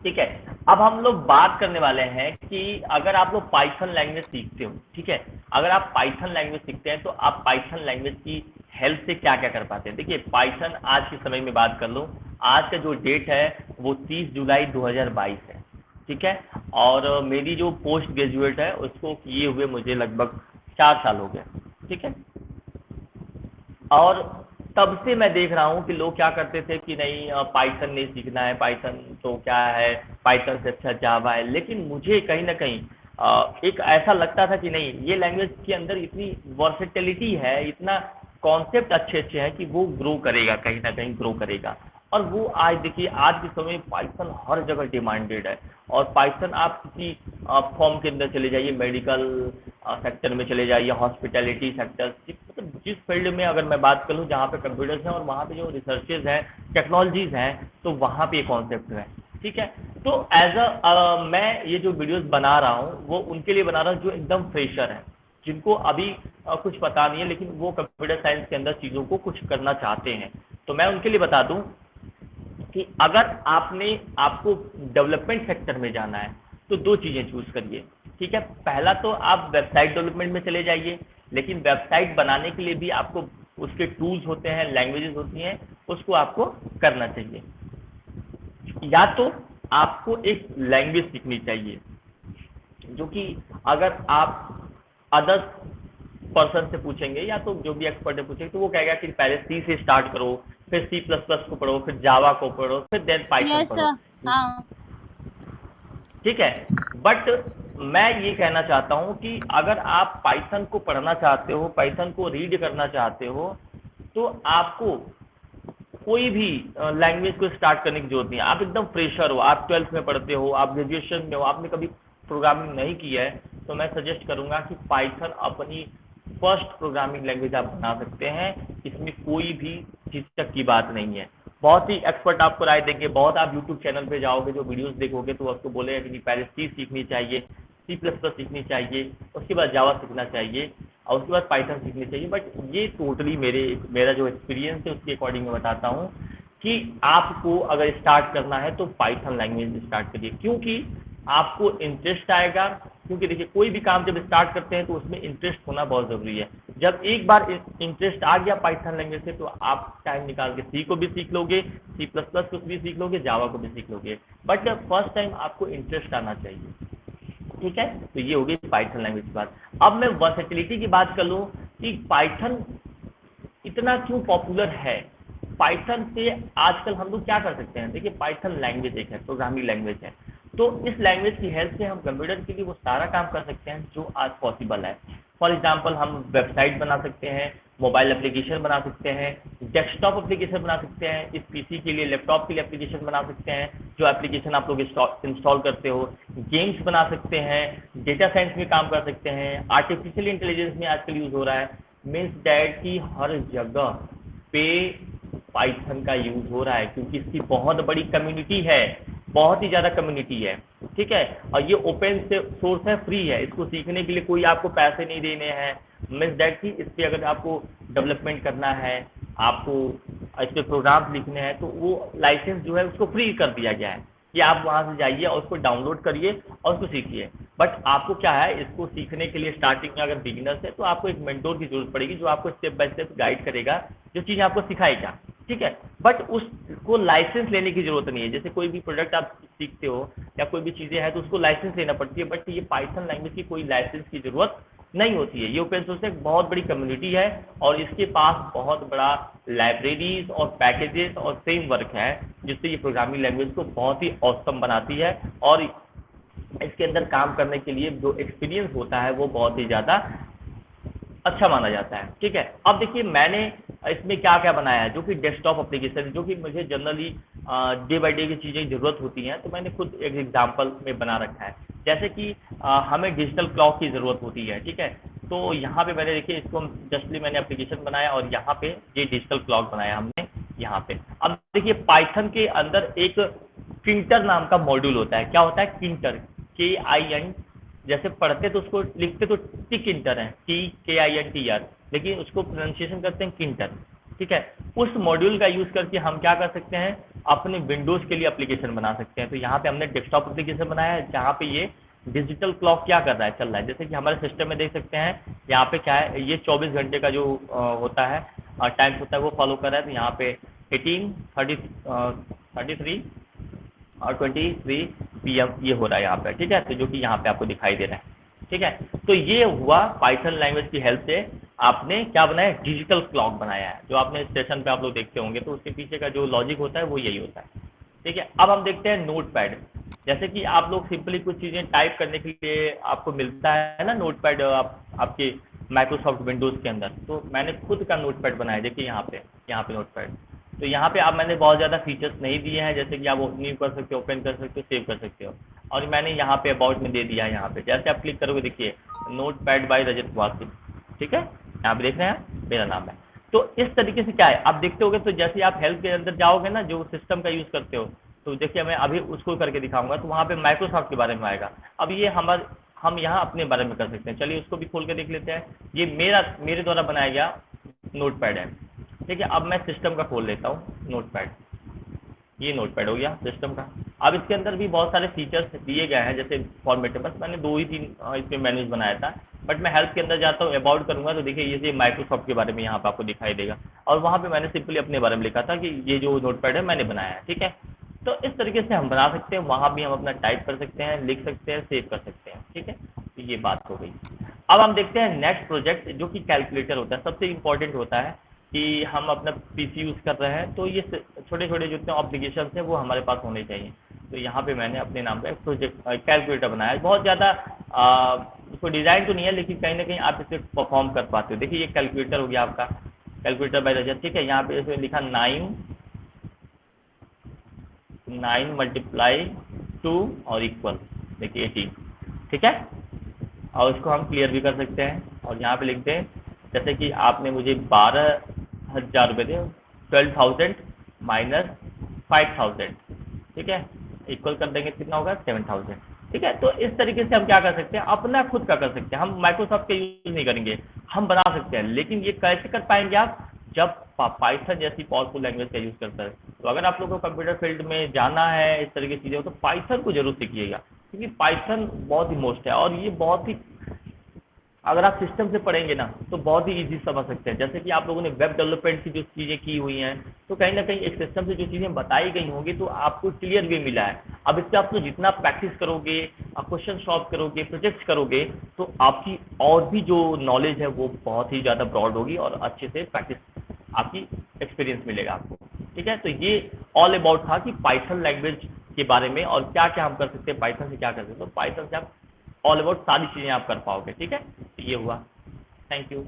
ठीक है। अब हम लोग बात करने वाले हैं कि अगर आप लोग पाइथन लैंग्वेज सीखते हो, ठीक है, अगर आप पाइथन लैंग्वेज सीखते हैं तो आप पाइथन लैंग्वेज की हेल्प से क्या क्या कर पाते हैं। देखिए पाइथन आज के समय में बात कर लो, आज का जो डेट है वो 30 जुलाई 2022 है, ठीक है। और मेरी जो पोस्ट ग्रेजुएट है उसको किए हुए मुझे लगभग 4 साल हो गए, ठीक है। और तब से मैं देख रहा हूँ कि लोग क्या करते थे कि नहीं पाइथन नहीं सीखना है, पाइथन तो क्या है, पाइथन से अच्छा जावा है। लेकिन मुझे कहीं ना कहीं एक ऐसा लगता था कि नहीं, ये लैंग्वेज के अंदर इतनी वर्सेटिलिटी है, इतना कॉन्सेप्ट अच्छे अच्छे हैं कि वो ग्रो करेगा, कहीं ना कहीं ग्रो करेगा। और वो आज देखिए आज के समय में पाइथन हर जगह डिमांडेड है। और पाइथन आप किसी फॉर्म के अंदर चले जाइए, मेडिकल सेक्टर में चले जाइए, हॉस्पिटैलिटी सेक्टर, मतलब जिस फील्ड में अगर मैं बात करूँ जहाँ पे कंप्यूटर्स हैं और वहाँ पे जो रिसर्चेज हैं, टेक्नोलॉजीज हैं, तो वहाँ पे ये कॉन्सेप्ट है, ठीक है। तो एज मैं ये जो वीडियोस बना रहा हूँ वो उनके लिए बना रहा हूँ जो एकदम फ्रेशर है, जिनको अभी कुछ पता नहीं है लेकिन वो कंप्यूटर साइंस के अंदर चीज़ों को कुछ करना चाहते हैं। तो मैं उनके लिए बता दूं कि अगर आपको डेवलपमेंट सेक्टर में जाना है तो दो चीज़ें चूज करिए, ठीक है। पहला तो आप वेबसाइट डेवलपमेंट में चले जाइए, लेकिन वेबसाइट बनाने के लिए भी आपको उसके टूल्स होते हैं, लैंग्वेजेस होती हैं, उसको आपको करना चाहिए। या तो आपको एक लैंग्वेज सीखनी चाहिए जो कि अगर आप अदर्स पर्सन से पूछेंगे या तो जो भी एक्सपर्ट है पूछेंगे तो वो कहेगा कि पहले सी से स्टार्ट करो, फिर सी प्लस प्लस को पढ़ो, फिर जावा को पढ़ो, फिर देन पाइथन यस पढ़ो, सर। हाँ। ठीक है। बट मैं ये कहना चाहता हूँ कि अगर आप पाइथन को पढ़ना चाहते हो, पाइथन को रीड करना चाहते हो, तो आपको कोई भी लैंग्वेज को स्टार्ट करने की जरूरत नहीं है। आप एकदम फ्रेशर हो, आप 12th में पढ़ते हो, आप ग्रेजुएशन में हो, आपने कभी प्रोग्रामिंग नहीं की है, तो मैं सजेस्ट करूंगा कि पाइथन अपनी फर्स्ट प्रोग्रामिंग लैंग्वेज आप बना सकते हैं। इसमें कोई भी झिझक की बात नहीं है। बहुत ही एक्सपर्ट आपको राय देंगे, बहुत आप यूट्यूब चैनल पे जाओगे जो वीडियोस देखोगे तो आपको बोलेगा कि पहले सी सीखनी चाहिए, सी प्लस प्लस सीखनी चाहिए, उसके बाद जावा सीखना चाहिए और उसके बाद पाइथन सीखनी चाहिए। बट ये टोटली मेरा जो एक्सपीरियंस है उसके अकॉर्डिंग मैं बताता हूँ कि आपको अगर स्टार्ट करना है तो पाइथन लैंग्वेज स्टार्ट करिए, क्योंकि आपको इंटरेस्ट आएगा। क्योंकि देखिए कोई भी काम जब स्टार्ट करते हैं तो उसमें इंटरेस्ट होना बहुत ज़रूरी है। जब एक बार इंटरेस्ट आ गया पाइथन लैंग्वेज से तो आप टाइम निकाल के सी को भी सीख लोगे, सी प्लस प्लस को भी सीख लोगे, जावा को भी सीख लोगे। बट फर्स्ट टाइम आपको इंटरेस्ट आना चाहिए, ठीक है। तो ये होगी पाइथन लैंग्वेज की बात। अब मैं वर्सेटिलिटी की बात कर लूँ कि पाइथन इतना क्यों पॉपुलर है। पाइथन से आजकल हम लोग क्या कर सकते हैं, देखिए पाइथन लैंग्वेज एक है, प्रोग्रामिंग लैंग्वेज है। तो इस लैंग्वेज की हेल्प से हम कंप्यूटर के लिए वो सारा काम कर सकते हैं जो आज पॉसिबल है। फॉर एग्जाम्पल हम वेबसाइट बना सकते हैं, मोबाइल एप्लीकेशन बना सकते हैं, डेस्कटॉप एप्लीकेशन बना सकते हैं, इस पीसी के लिए लैपटॉप के लिए एप्लीकेशन बना सकते हैं, जो एप्लीकेशन आप लोग इंस्टॉल करते हो, गेम्स बना सकते हैं, डेटा साइंस में काम कर सकते हैं, आर्टिफिशियल इंटेलिजेंस में आजकल यूज हो रहा है। मीन्स डैट की हर जगह पे पाइथन का यूज हो रहा है, क्योंकि इसकी बहुत बड़ी कम्युनिटी है, बहुत ही ज़्यादा कम्युनिटी है, ठीक है। और ये ओपन सोर्स है, फ्री है, इसको सीखने के लिए कोई आपको पैसे नहीं देने हैं। मीन्स डैट की इस पर अगर आपको डेवलपमेंट करना है, आपको इस पर प्रोग्राम्स लिखने हैं, तो वो लाइसेंस जो है उसको फ्री कर दिया गया है कि आप वहाँ से जाइए और उसको डाउनलोड करिए और उसको सीखिए। बट आपको क्या है, इसको सीखने के लिए स्टार्टिंग में अगर बिगिनर्स है तो आपको एक मेंटोर की जरूरत पड़ेगी जो आपको स्टेप बाय स्टेप गाइड करेगा, जो चीज़ आपको सिखाएगा, ठीक है। बट उसको लाइसेंस लेने की जरूरत नहीं है। जैसे कोई भी प्रोडक्ट आप सीखते हो या कोई भी चीज़ें हैं तो उसको लाइसेंस लेना पड़ती है, बट ये पाइथन लैंग्वेज की कोई लाइसेंस की जरूरत नहीं होती है। ये ओपन सोर्स एक बहुत बड़ी कम्युनिटी है और इसके पास बहुत बड़ा लाइब्रेरीज और पैकेजेस और फ्रेमवर्क है, जिससे ये प्रोग्रामिंग लैंग्वेज को बहुत ही औसम बनाती है। और इसके अंदर काम करने के लिए जो एक्सपीरियंस होता है वो बहुत ही ज़्यादा अच्छा माना जाता है, ठीक है। अब देखिए मैंने इसमें क्या क्या बनाया है जो कि डेस्कटॉप एप्लीकेशन, जो कि मुझे जनरली डे बाई डे की चीज़ें ज़रूरत होती हैं, तो मैंने खुद एक एग्जांपल में बना रखा है। जैसे कि हमें डिजिटल क्लॉक की ज़रूरत होती है, ठीक है। तो यहाँ पे मैंने देखिए इसको जस्टली मैंने एप्लीकेशन बनाया और यहाँ पे ये डिजिटल क्लॉक बनाया हमने यहाँ पे। अब देखिए पाइथन के अंदर एक किंटर नाम का मॉड्यूल होता है। क्या होता है किंटर, KIN, जैसे पढ़ते तो उसको लिखते तो टिक इंटर है, TKINTR, लेकिन उसको प्रोनाउंसिएशन करते हैं किंटर, ठीक है। उस मॉड्यूल का यूज करके हम क्या कर सकते हैं, अपने विंडोज के लिए एप्लीकेशन बना सकते हैं। तो यहाँ पे हमने डेस्कटॉप एप्लीकेशन बनाया है जहाँ पे ये डिजिटल क्लॉक क्या कर रहा है, चल रहा है। जैसे कि हमारे सिस्टम में देख सकते हैं यहाँ पे क्या है, ये 24 घंटे का जो होता है टाइम होता है वो फॉलो कर रहा है। तो यहाँ पे 18:33 और 23 PM ये हो रहा है यहाँ पे, ठीक है। तो जो कि यहाँ पे आपको दिखाई दे रहा है, ठीक है। तो ये हुआ पाइथन लैंग्वेज की हेल्प से आपने क्या बनाया, डिजिटल क्लॉक बनाया है। जो आपने स्टेशन पे आप लोग देखते होंगे तो उसके पीछे का जो लॉजिक होता है वो यही होता है, ठीक है। अब हम देखते हैं नोटपैड। जैसे कि आप लोग सिंपली कुछ चीज़ें टाइप करने के लिए आपको मिलता है ना नोटपैड, आपके माइक्रोसॉफ्ट विंडोज़ के अंदर। तो मैंने खुद का नोटपैड बनाया, देखिए यहाँ पे नोटपैड। तो यहाँ पे आप मैंने बहुत ज़्यादा फीचर्स नहीं दिए हैं, जैसे कि आप ओपनिंग कर सकते हो, ओपन कर सकते हो, सेव कर सकते हो। और मैंने यहाँ पे अबाउट में दे दिया है। यहाँ पे जैसे आप क्लिक करोगे देखिए नोटपैड बाय रजत वासी, ठीक है। यहाँ पे देख रहे हैं मेरा नाम है। तो इस तरीके से क्या है आप देखते होगे। तो जैसे आप हेल्प के अंदर जाओगे ना, जो सिस्टम का यूज़ करते हो, तो देखिए मैं अभी उसको करके दिखाऊंगा तो वहाँ पे माइक्रोसॉफ्ट के बारे में आएगा। अब ये हम यहाँ अपने बारे में कर सकते हैं। चलिए उसको भी खोल के देख लेते हैं। ये मेरे द्वारा बनाया गया नोटपैड है, ठीक है। अब मैं सिस्टम का खोल लेता हूँ नोटपैड। ये नोटपैड हो गया सिस्टम का। अब इसके अंदर भी बहुत सारे फीचर्स दिए गए हैं, जैसे फॉर्मेट। बस मैंने 2 ही 3 इसमें मेन्यूज बनाया था। बट मैं हेल्प के अंदर जाता हूँ, अबाउट करूंगा तो देखिए ये माइक्रोसॉफ्ट के बारे में यहाँ पे आपको दिखाई देगा। और वहाँ पे मैंने सिंपली अपने बारे में लिखा था कि ये जो नोटपैड है मैंने बनाया है, ठीक है। तो इस तरीके से हम बना सकते हैं। वहाँ भी हम अपना टाइप कर सकते हैं, लिख सकते हैं, सेव कर सकते हैं, ठीक है। तो ये बात हो गई। अब हम देखते हैं नेक्स्ट प्रोजेक्ट, जो कि कैलकुलेटर होता है। सबसे इंपॉर्टेंट होता है कि हम अपना पीसी यूज़ कर रहे हैं तो ये छोटे छोटे जितने एप्लीकेशन हैं वो हमारे पास होने चाहिए। तो यहाँ पे मैंने अपने नाम पे प्रोजेक्ट कैलकुलेटर बनाया है। बहुत ज़्यादा कोई डिज़ाइन तो नहीं है, लेकिन कहीं ना कहीं आप इसे परफॉर्म कर पाते हो। देखिए ये कैलकुलेटर हो गया आपका, कैलकुलेटर बाय रजत, ठीक है। यहाँ पे इसमें लिखा 9 मल्टीप्लाई 2 और इक्वल देखिए 18, ठीक है। और इसको हम क्लियर भी कर सकते हैं। और यहाँ पे लिखते हैं जैसे कि आपने मुझे 12,000 रुपये दिए, 12,000 माइनस 5,000, ठीक है। इक्वल कर देंगे कितना होगा 7,000, ठीक है। तो इस तरीके से हम क्या कर सकते हैं, अपना खुद का कर सकते हैं। हम माइक्रोसॉफ्ट का यूज़ नहीं करेंगे, हम बना सकते हैं। लेकिन ये कैसे कर पाएंगे आप, जब पाइथन जैसी पावरफुल लैंग्वेज का यूज़ करता है। तो अगर आप लोगों को कंप्यूटर फील्ड में जाना है, इस तरह की चीज़ें हो, तो पाइथन को जरूर सीखिएगा, क्योंकि पाइथन बहुत ही मोस्ट है। और ये बहुत ही, अगर आप सिस्टम से पढ़ेंगे ना तो बहुत ही इजी समझ सकते हैं। जैसे कि आप लोगों ने वेब डेवलपमेंट की जो चीज़ें की हुई हैं, तो कहीं ना कहीं एक सिस्टम से जो चीज़ें बताई गई होंगी तो आपको क्लियर वे मिला है। अब इससे आप लोग जितना प्रैक्टिस करोगे, क्वेश्चन सॉल्व करोगे, प्रोजेक्ट्स करोगे, तो आपकी और भी जो नॉलेज है वो बहुत ही ज़्यादा ब्रॉड होगी और अच्छे से प्रैक्टिस आपकी एक्सपीरियंस मिलेगा आपको, ठीक है। तो ये ऑल अबाउट था कि पाइथन लैंग्वेज के बारे में और क्या क्या हम कर सकते हैं, पाइथन से क्या कर सकते हैं। तो पाइथन से आप ऑल अबाउट सारी चीज़ें आप कर पाओगे, ठीक है। तो ये हुआ। Thank you.